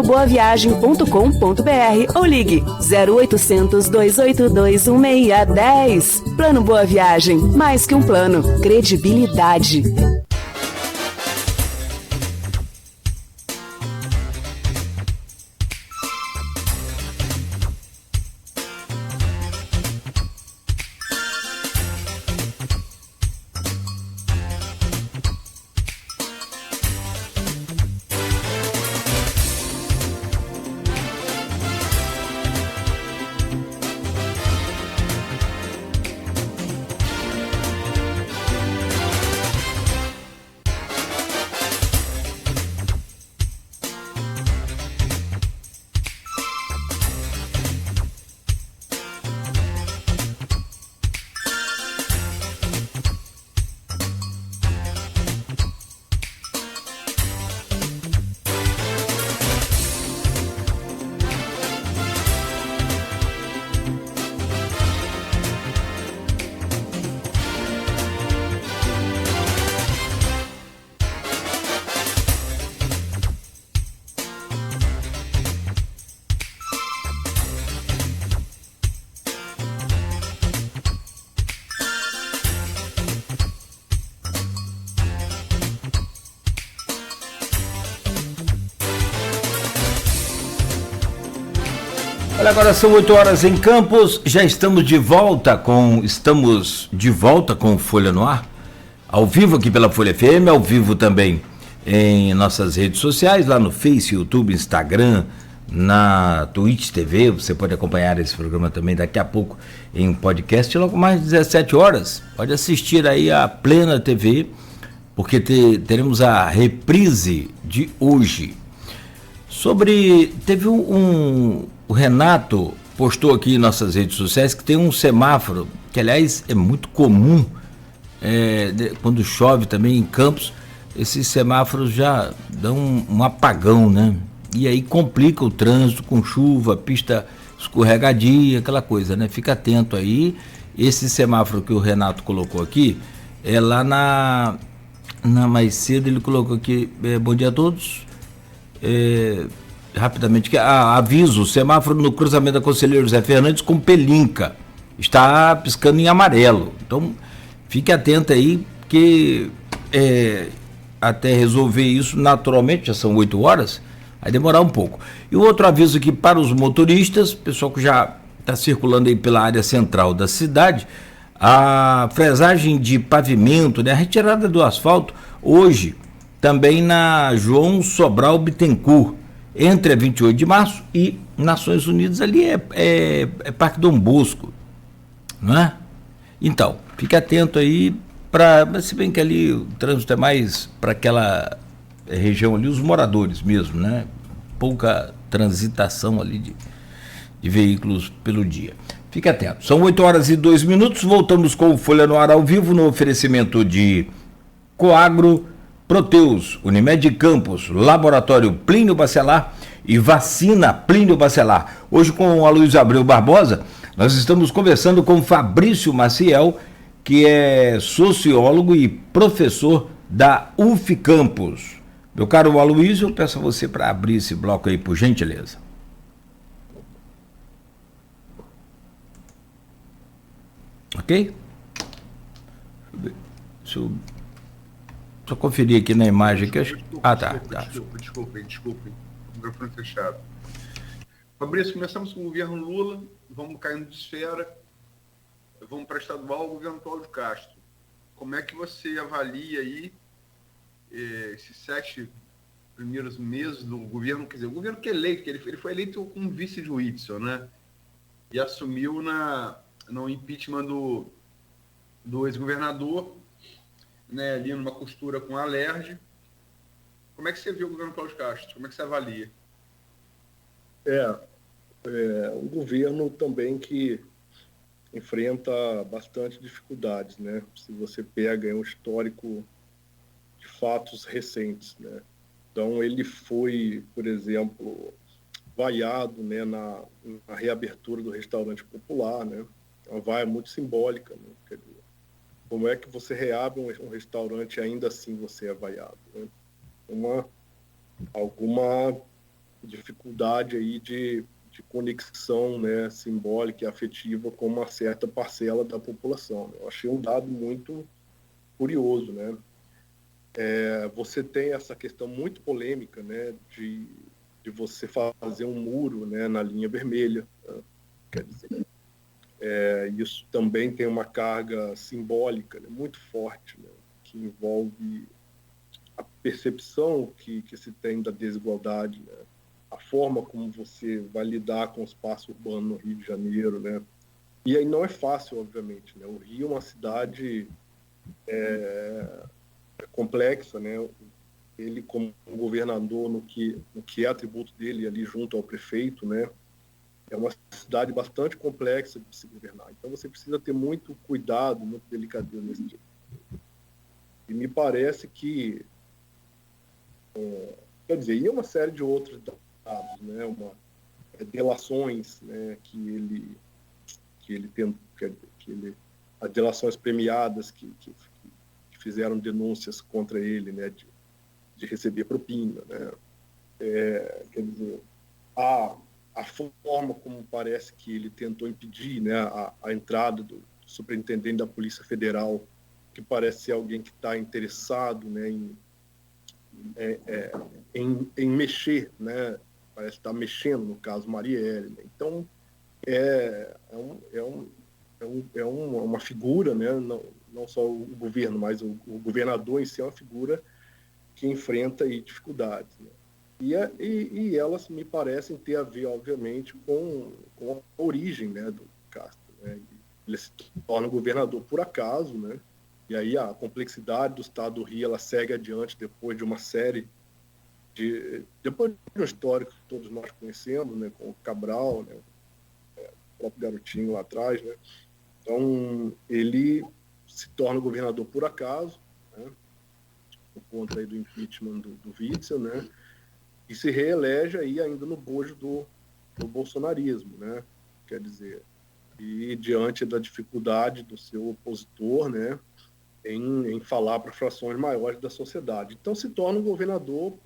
boaviagem.com.br ou ligue 0800 282 1610. Plano Boa Viagem, mais que um plano, credibilidade. Olha, agora são 8 horas em Campos, já estamos de volta com o Folha no Ar, ao vivo aqui pela Folha FM, ao vivo também em nossas redes sociais, lá no Face, YouTube, Instagram, na Twitch TV, você pode acompanhar esse programa também daqui a pouco em podcast, logo mais 17 horas, pode assistir aí a Plena TV, porque teremos a reprise de hoje. Teve o Renato postou aqui em nossas redes sociais que tem um semáforo, que aliás é muito comum, quando chove também em Campos, esses semáforos já dão um apagão, né? E aí complica o trânsito com chuva, pista escorregadia, aquela coisa, né? Fica atento aí, esse semáforo que o Renato colocou aqui, é lá na mais cedo ele colocou aqui, bom dia a todos, rapidamente, aviso, o semáforo no cruzamento da Conselheiro José Fernandes com Pelinca, está piscando em amarelo, então fique atento aí, porque até resolver isso naturalmente, já são 8 horas, vai demorar um pouco. E o outro aviso aqui para os motoristas, pessoal que já está circulando aí pela área central da cidade, a fresagem de pavimento, né, a retirada do asfalto, hoje, também na João Sobral Bittencourt, entre a 28 de março e Nações Unidas, ali é Parque Dom Bosco, não é? Então, fique atento aí, se bem que ali o trânsito é mais para aquela região ali, os moradores mesmo, né? Pouca transitação ali de veículos pelo dia. Fique atento. São 8 horas e 2 minutos, voltamos com o Folha no Ar ao vivo no oferecimento de Coagro, Proteus, Unimed Campos, Laboratório Plínio Bacelar e Vacina Plínio Bacelar. Hoje com o Aloysio Abreu Barbosa, nós estamos conversando com Fabrício Maciel, que é sociólogo e professor da UF Campos. Meu caro Aloysio, eu peço a você para abrir esse bloco aí, por gentileza. Ok? Deixa eu só conferir aqui na imagem que eu acho. Desculpe. O microfone fechado. Fabrício, começamos com o governo Lula, vamos caindo de esfera, vamos para estadual, o governo Cláudio Castro. Como é que você avalia aí esses 7 primeiros meses do governo, quer dizer, o governo que é eleito, que ele foi eleito como vice de Whitson, né? E assumiu no impeachment do ex-governador, né, ali numa costura com a Alerj. Como é que você vê o governo Cláudio Castro? Como é que você avalia? Um governo também que enfrenta bastante dificuldades, né? Se você pega um histórico de fatos recentes, né? Então, ele foi, por exemplo, vaiado, né, na reabertura do restaurante popular, né? Uma vaia muito simbólica, né? Quer dizer, como é que você reabre um restaurante e ainda assim você é vaiado, né? Alguma dificuldade aí de conexão, né, simbólica e afetiva com uma certa parcela da população. Eu achei um dado muito curioso, né? Você tem essa questão muito polêmica, né, de você fazer um muro, né, na linha vermelha, né? Quer dizer, isso também tem uma carga simbólica, né, muito forte, né, que envolve a percepção que se tem da desigualdade, né, a forma como você vai lidar com o espaço urbano no Rio de Janeiro, né? E aí não é fácil, obviamente, né? O Rio é uma cidade complexa, né? Ele, como governador, no que é atributo dele ali junto ao prefeito, né? É uma cidade bastante complexa de se governar. Então você precisa ter muito cuidado, muito delicadeza nesse tipo. E me parece que, quer dizer, e uma série de outros dados, né? Delações, né? Que ele tem, as delações premiadas que fizeram denúncias contra ele, né? De receber propina, né? Quer dizer, a forma como parece que ele tentou impedir, né, a entrada do superintendente da Polícia Federal, que parece ser alguém que está interessado, né, em mexer, né, parece estar mexendo, no caso Marielle, né? Então uma figura, né, não só o governo, mas o governador em si é uma figura que enfrenta aí dificuldades, né? E elas me parecem ter a ver, obviamente, com a origem, né, do Castro, né? Ele se torna governador por acaso, né? E aí a complexidade do estado do Rio ela segue adiante depois de uma série depois de um histórico que todos nós conhecemos, né, com o Cabral, né, o próprio Garotinho lá atrás, né? Então ele se torna governador por acaso, né, por conta aí do impeachment do Witzel, né? E se reelege aí ainda no bojo do bolsonarismo, né? Quer dizer, e diante da dificuldade do seu opositor, né, em falar para frações maiores da sociedade. Então se torna um governador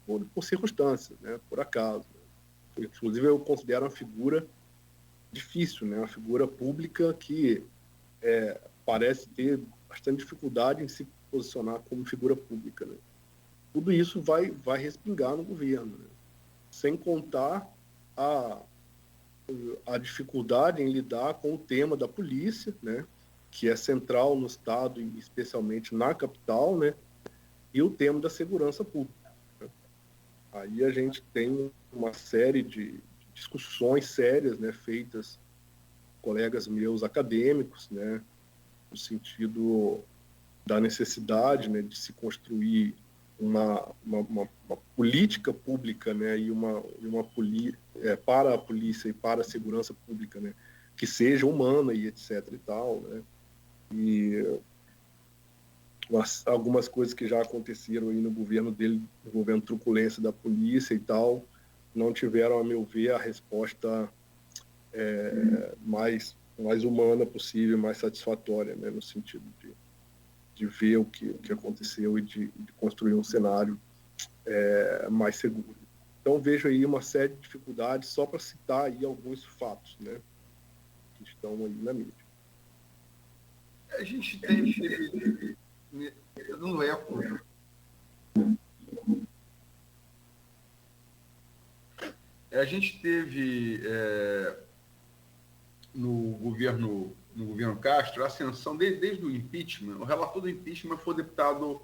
por circunstâncias, né, por acaso. Inclusive eu considero uma figura difícil, né, uma figura pública que parece ter bastante dificuldade em se posicionar como figura pública, né? Tudo isso vai respingar no governo, né? Sem contar a dificuldade em lidar com o tema da polícia, né? Que é central no Estado e especialmente na capital, né? E o tema da segurança pública, né? Aí a gente tem uma série de discussões sérias, né? Feitas por colegas meus acadêmicos, né? No sentido da necessidade, né? De se construir uma política pública, né, para a polícia e para a segurança pública, né, que seja humana e etc e tal, né, e algumas coisas que já aconteceram aí no governo dele, no governo truculência da polícia e tal, não tiveram, a meu ver, a resposta mais humana possível, mais satisfatória, né, no sentido de ver o que aconteceu e de construir um cenário mais seguro. Então vejo aí uma série de dificuldades, só para citar aí alguns fatos, né, que estão aí na mídia. A gente teve no eco. A gente teve no governo Castro a ascensão desde o impeachment. O relator do impeachment foi o deputado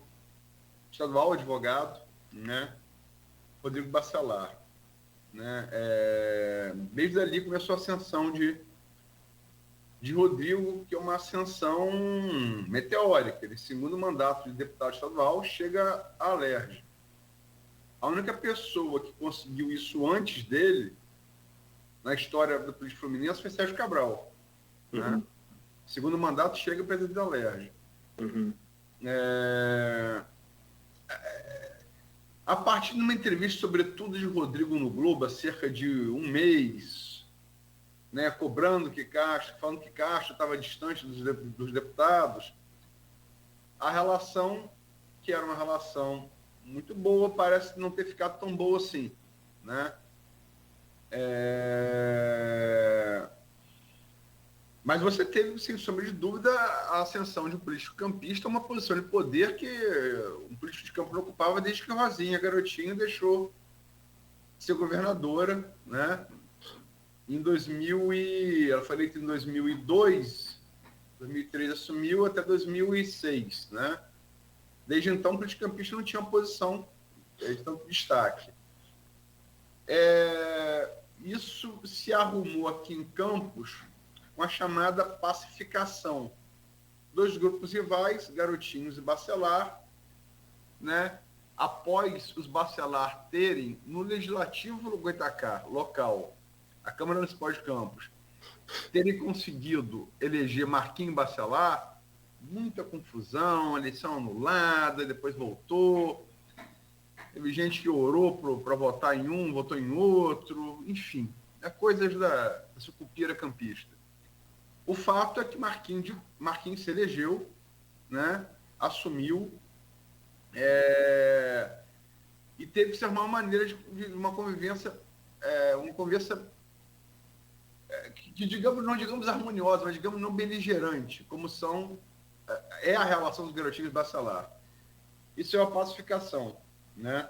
estadual, advogado, né, Rodrigo Bacelar, né? Desde ali começou a ascensão de Rodrigo, que é uma ascensão meteórica. Ele, segundo mandato de deputado estadual, chega à Alerj. A única pessoa que conseguiu isso antes dele, na história da política fluminense, foi Sérgio Cabral. Uhum. Né? Segundo mandato, chega o presidente da Alerj. Uhum. A partir de uma entrevista, sobretudo de Rodrigo no Globo, há cerca de um mês, né, cobrando que Castro, falando que Castro estava distante dos deputados, a relação, que era uma relação muito boa, parece não ter ficado tão boa assim. né? Mas você teve, sem sombra de dúvida, a ascensão de um político campista, uma posição de poder que um político de campo não ocupava desde que a Rosinha, garotinha, deixou de ser governadora, né? Ela foi eleita em 2002, 2003 assumiu até 2006, né? Desde então, o político campista não tinha uma posição de tanto destaque. Isso se arrumou aqui em Campos com a chamada pacificação. Dois grupos rivais, Garotinhos e Bacelar, né? Após os Bacelar terem, no Legislativo Goitacá, local, a Câmara Municipal de Campos, terem conseguido eleger Marquinhos Bacelar, muita confusão, eleição anulada, depois voltou. Teve gente que orou para votar em um, votou em outro, enfim, coisas da sucupira campista. O fato é que Marquinhos se elegeu, né, assumiu, e teve que se arrumar uma maneira de uma convivência, que digamos, não digamos harmoniosa, mas digamos não beligerante, como é a relação dos Garotinhos e Bacelar. Isso é uma pacificação, né?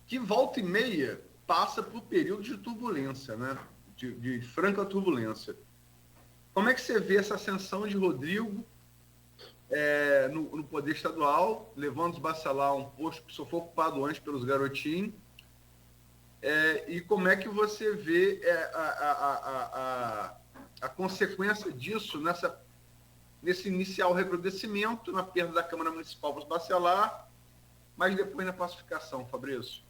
Que volta e meia passa por períodos de turbulência, né? De franca turbulência. Como é que você vê essa ascensão de Rodrigo no poder estadual, levando os Bacelar a um posto que só foi ocupado antes pelos Garotinhos? E como é que você vê a consequência disso nesse inicial recrudescimento, na perda da Câmara Municipal para os Bacelar, mas depois na pacificação, Fabrício?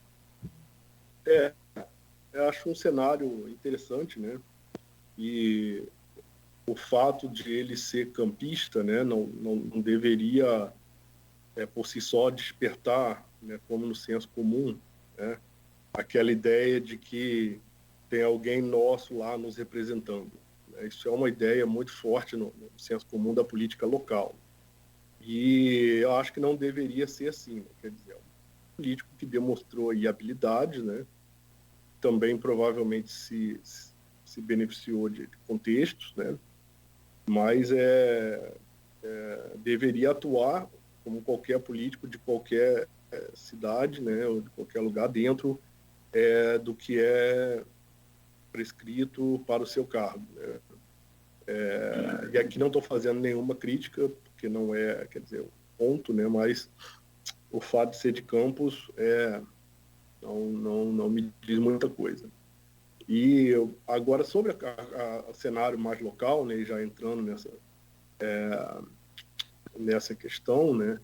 Eu acho um cenário interessante, né? E o fato de ele ser campista, né, não deveria, por si só, despertar, né, como no senso comum, né, aquela ideia de que tem alguém nosso lá nos representando. Isso é uma ideia muito forte no senso comum da política local. E eu acho que não deveria ser assim, né? Quer dizer, é um político que demonstrou aí habilidade, né? Também provavelmente se beneficiou de contextos, né? Mas deveria atuar como qualquer político de qualquer cidade, né? Ou de qualquer lugar dentro do que é prescrito para o seu cargo, né? E aqui não estou fazendo nenhuma crítica, porque não é, quer dizer, um ponto, né? Mas o fato de ser de Campos não me diz muita coisa. E agora, sobre o cenário mais local, né, já entrando nessa questão, né,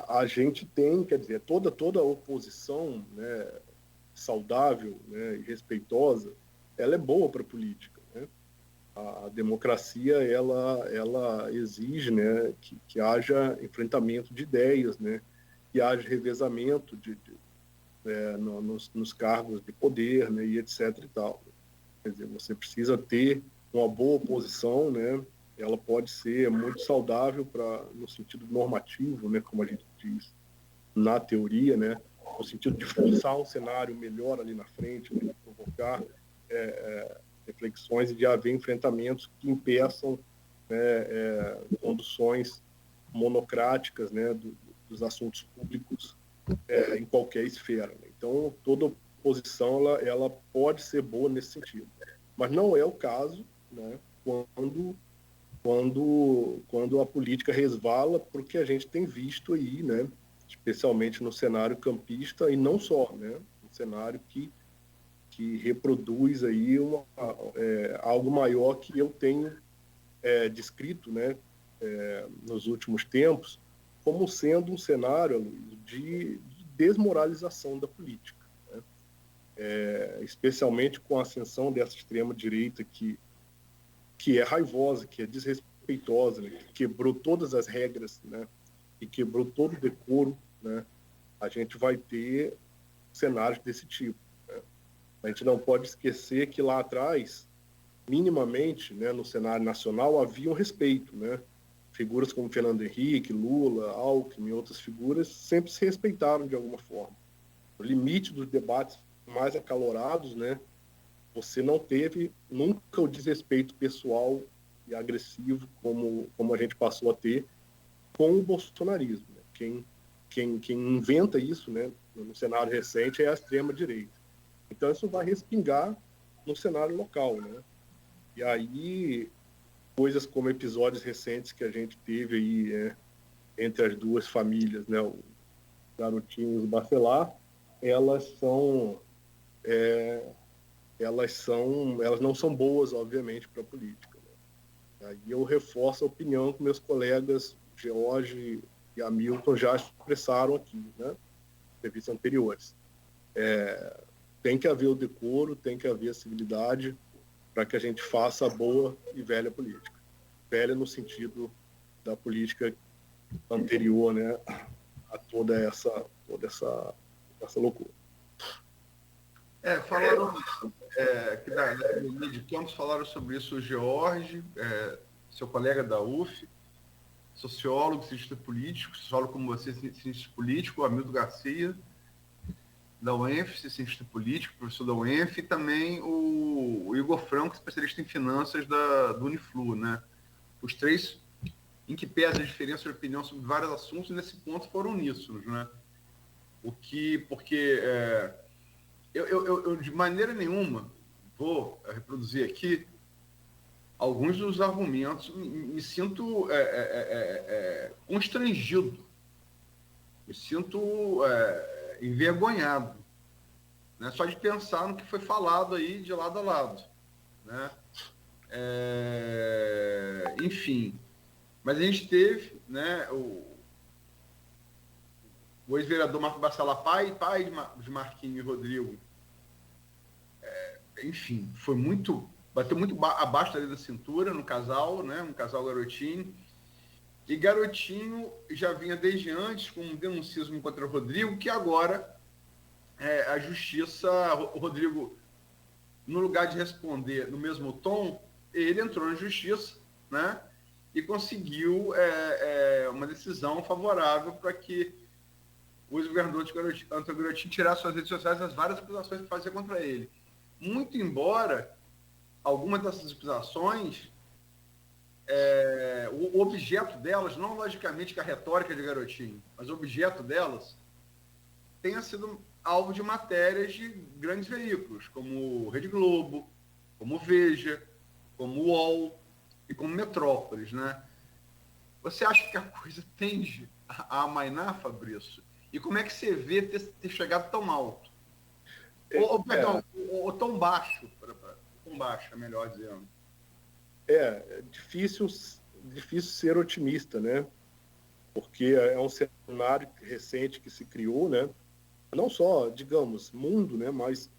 a gente tem, quer dizer, toda a oposição, né, saudável, né, e respeitosa, ela é boa para a política, né? A democracia, ela exige, né, que haja enfrentamento de ideias, né, que haja revezamento nos cargos de poder, né, e etc. e tal. Quer dizer, você precisa ter uma boa oposição, né? Ela pode ser muito saudável no sentido normativo, né, como a gente diz na teoria, né, no sentido de forçar um cenário melhor ali na frente, né, de provocar reflexões e de haver enfrentamentos que impeçam, né, conduções monocráticas, né, dos assuntos públicos em qualquer esfera, né? Então, toda oposição ela pode ser boa nesse sentido, mas não é o caso, né, quando a política resvala, porque a gente tem visto aí, né, especialmente no cenário campista, e não só, né, um cenário que reproduz aí algo maior que eu tenho descrito, né, nos últimos tempos, como sendo um cenário, Luiz, de desmoralização da política, né? Especialmente com a ascensão dessa extrema-direita que é raivosa, que é desrespeitosa, né? Que quebrou todas as regras, né? E quebrou todo o decoro, né? A gente vai ter cenários desse tipo, né? A gente não pode esquecer que lá atrás, minimamente, né, no cenário nacional, havia um respeito, né? Figuras como Fernando Henrique, Lula, Alckmin e outras figuras sempre se respeitaram de alguma forma. no limite dos debates mais acalorados, né, você não teve nunca o desrespeito pessoal e agressivo como a gente passou a ter com o bolsonarismo. Né? Quem inventa isso, né, no cenário recente é a extrema-direita. Então isso vai respingar no cenário local. Né? E aí, coisas como episódios recentes que a gente teve aí entre as duas famílias, né, o Garotinho e o Bacelar, elas não são boas, obviamente, para a política. Né? Aí eu reforço a opinião que meus colegas George e Hamilton já expressaram aqui, né, em entrevistas anteriores. Tem que haver o decoro, tem que haver a civilidade para que a gente faça a boa e velha política. Velha no sentido da política anterior, né, a toda essa loucura. Falaram que da economia de campos, falaram sobre isso o George, seu colega da UF, sociólogo, cientista político, sociólogo como você, cientista político, Hamilton Garcia, da UENF, cientista político, professor da UENF, e também o Igor Franco, especialista em finanças do Uniflu, né? Os três, em que pese a diferença de opinião sobre vários assuntos, nesse ponto foram uníssonos, né? Porque eu de maneira nenhuma vou reproduzir aqui alguns dos argumentos, me sinto constrangido, me sinto envergonhado, né? Só de pensar no que foi falado aí de lado a lado, né? Enfim, mas a gente teve, né, o ex-vereador Marco Bacelar, pai de Marquinhos e Rodrigo, enfim, bateu muito abaixo da linha da cintura no casal, né, um casal Garotinho, e Garotinho já vinha desde antes com um denuncismo contra o Rodrigo, que agora a justiça, o Rodrigo, no lugar de responder no mesmo tom, ele entrou na justiça, né, e conseguiu uma decisão favorável para que o ex-governador Antônio Garotinho tirasse suas redes sociais as várias acusações que fazia contra ele. Muito embora algumas dessas acusações, o objeto delas, não logicamente que a retórica de Garotinho, mas o objeto delas tenha sido alvo de matérias de grandes veículos, como Rede Globo, como Veja, como UOL e como Metrópolis, né? Você acha que a coisa tende a amainar, Fabrício? E como é que você vê ter chegado tão alto? Ou tão baixo, tão baixo, é melhor dizendo. É difícil ser otimista, né? Porque é um cenário recente que se criou, né? Não só, digamos, mundo, né? Mas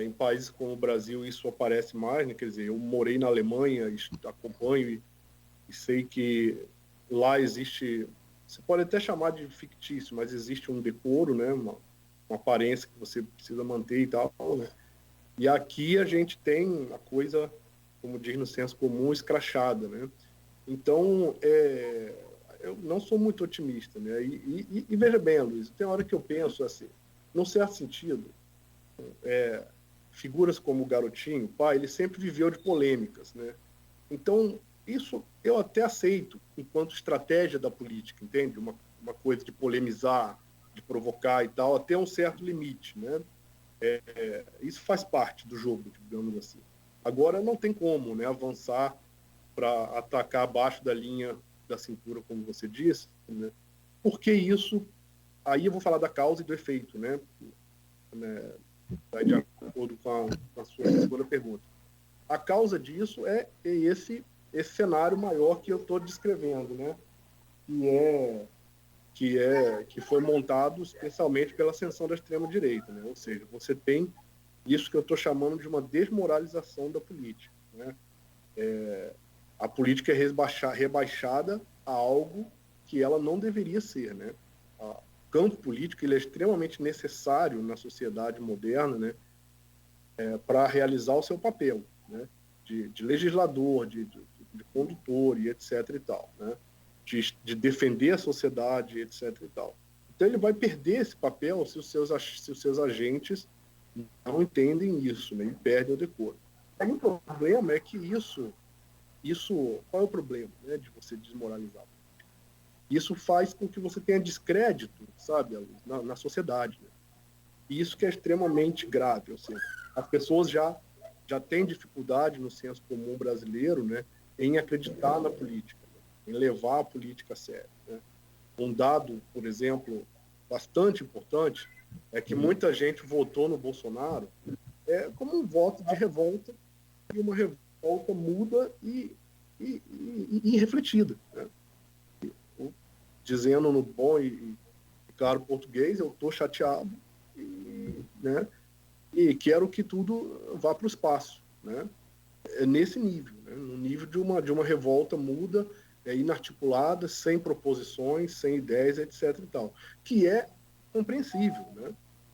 em países como o Brasil isso aparece mais, né? Quer dizer, eu morei na Alemanha, acompanho e sei que lá existe, você pode até chamar de fictício, mas existe um decoro, né? Uma aparência que você precisa manter e tal, né? E aqui a gente tem a coisa, como diz no senso comum, escrachada, né? Então, eu não sou muito otimista, né? E veja bem, Luiz, tem hora que eu penso assim, num certo sentido, figuras como o Garotinho, pai, ele sempre viveu de polêmicas, né? Então, isso eu até aceito enquanto estratégia da política, entende? Uma coisa de polemizar, de provocar e tal, até um certo limite, né? Isso faz parte do jogo, digamos assim. Agora não tem como, né, avançar para atacar abaixo da linha da cintura, como você disse, né? Porque isso, aí eu vou falar da causa e do efeito, né? De acordo com a sua segunda pergunta. A causa disso é esse cenário maior que eu estou descrevendo, né? Que foi montado especialmente pela ascensão da extrema-direita, né? Ou seja, você tem isso que eu estou chamando de uma desmoralização da política, né? A política é rebaixada a algo que ela não deveria ser, né? O campo político ele é extremamente necessário na sociedade moderna, né? Para realizar o seu papel, né? De legislador, de condutor e etc. e tal, né? De defender a sociedade, etc. e tal. Então ele vai perder esse papel se os seus agentes não entendem isso, né? E perdem o decoro. Aí o problema é que isso, qual é o problema, né, de você desmoralizar? Isso faz com que você tenha descrédito, sabe, na sociedade, né? E isso que é extremamente grave. Assim, as pessoas já têm dificuldade no senso comum brasileiro, né, em acreditar na política, né, em levar a política a sério, né? Um dado, por exemplo, bastante importante é que muita gente votou no Bolsonaro como um voto de revolta, e uma revolta muda e irrefletida, né? Dizendo no bom e claro português, eu estou chateado, né? E quero que tudo vá para o espaço, né? É nesse nível, né? No nível de uma revolta muda, inarticulada, sem proposições, sem ideias, etc. e tal, que é compreensível, né?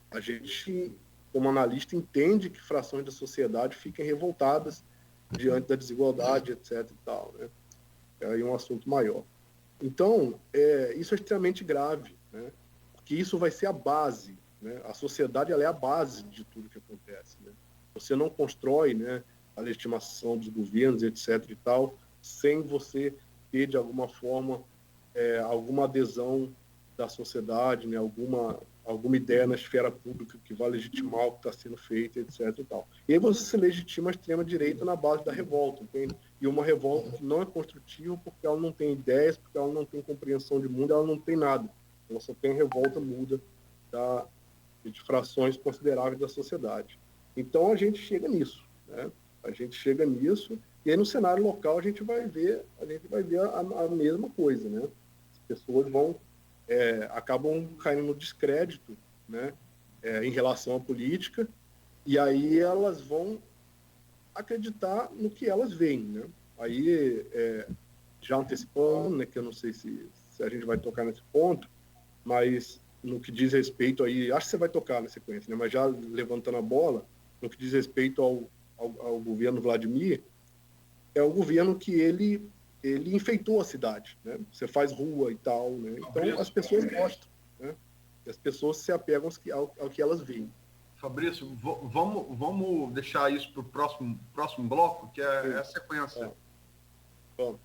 A gente, como analista, entende que frações da sociedade fiquem revoltadas diante da desigualdade, etc. e tal, né? É aí um assunto maior. Então, isso é extremamente grave, né? Porque isso vai ser a base, né? A sociedade, ela é a base de tudo que acontece, né? Você não constrói, né, a legitimação dos governos, etc. e tal, sem você ter, de alguma forma, alguma adesão da sociedade, né? Alguma ideia na esfera pública que vai legitimar o que está sendo feito, etc. e tal. E aí você se legitima a extrema-direita na base da revolta, entende? E uma revolta que não é construtiva porque ela não tem ideias, porque ela não tem compreensão de mundo, ela não tem nada. Ela só tem revolta muda de frações consideráveis da sociedade. Então a gente chega nisso, né? A gente chega nisso, e aí no cenário local a gente vai ver a mesma coisa, né? As pessoas acabam caindo no descrédito, né? Em relação à política, e aí elas vão acreditar no que elas veem, né? Aí, já antecipando, né, que eu não sei se a gente vai tocar nesse ponto, mas no que diz respeito aí, acho que você vai tocar na sequência, né, mas já levantando a bola, no que diz respeito ao governo Vladimir, é o governo que ele enfeitou a cidade, né? Você faz rua e tal, né? Então as pessoas gostam, né? E as pessoas se apegam ao que elas veem. Fabrício, vamos deixar isso para o próximo bloco, que é a sequência. Vamos.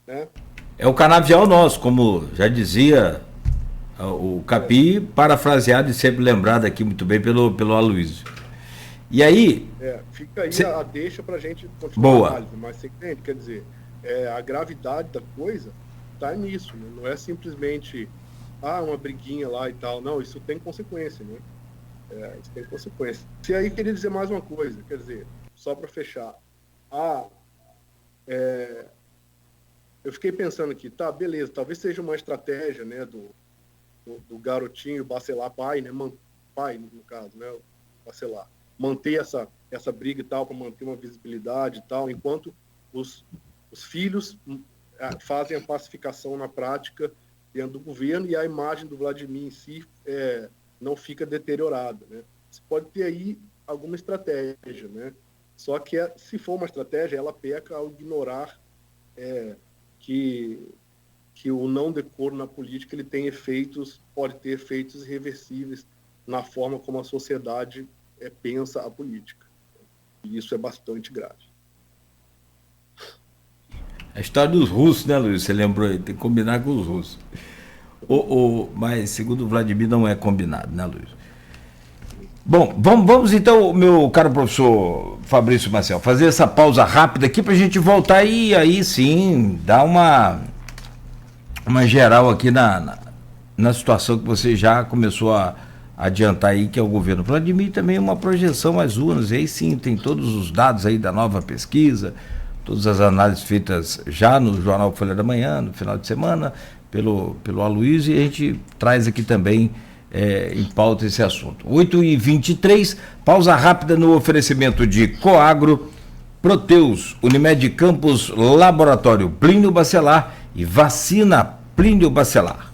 Né? É o canavial nosso, como já dizia o Capi, parafraseado e sempre lembrado aqui muito bem pelo Aloysio. E aí... fica aí a deixa para a gente continuar Boa. a análise, mas você entende, quer dizer, a gravidade da coisa está nisso, né? Não é simplesmente uma briguinha lá e tal, não, isso tem consequência, né? Isso tem consequência. E aí queria dizer mais uma coisa, quer dizer, só para fechar. Eu fiquei pensando aqui, tá, beleza, talvez seja uma estratégia, né, do garotinho Bacelar pai, né, pai no caso, né, Bacelar, manter essa briga e tal, para manter uma visibilidade e tal, enquanto os filhos fazem a pacificação na prática dentro do governo e a imagem do Vladimir em si não fica deteriorada, né? Você pode ter aí alguma estratégia, né? Só que se for uma estratégia, ela peca ao ignorar que o não decoro na política ele tem pode ter efeitos irreversíveis na forma como a sociedade pensa a política. E isso é bastante grave. A história dos russos, né, Luiz? Você lembrou aí? Tem que combinar com os russos. Mas, segundo o Vladimir, não é combinado, né, Luiz? Bom, vamos então, meu caro professor Fabrício Maciel, fazer essa pausa rápida aqui para a gente voltar e aí sim dar uma geral aqui na situação que você já começou a adiantar aí, que é o governo Vladimir, e também uma projeção às urnas, e aí sim tem todos os dados aí da nova pesquisa, todas as análises feitas já no Jornal Folha da Manhã, no final de semana, pelo Aloysio, e a gente traz aqui também em pauta esse assunto. 8h23, pausa rápida no oferecimento de Coagro, Proteus, Unimed Campos, Laboratório Plínio Bacelar e Vacina Plínio Bacelar.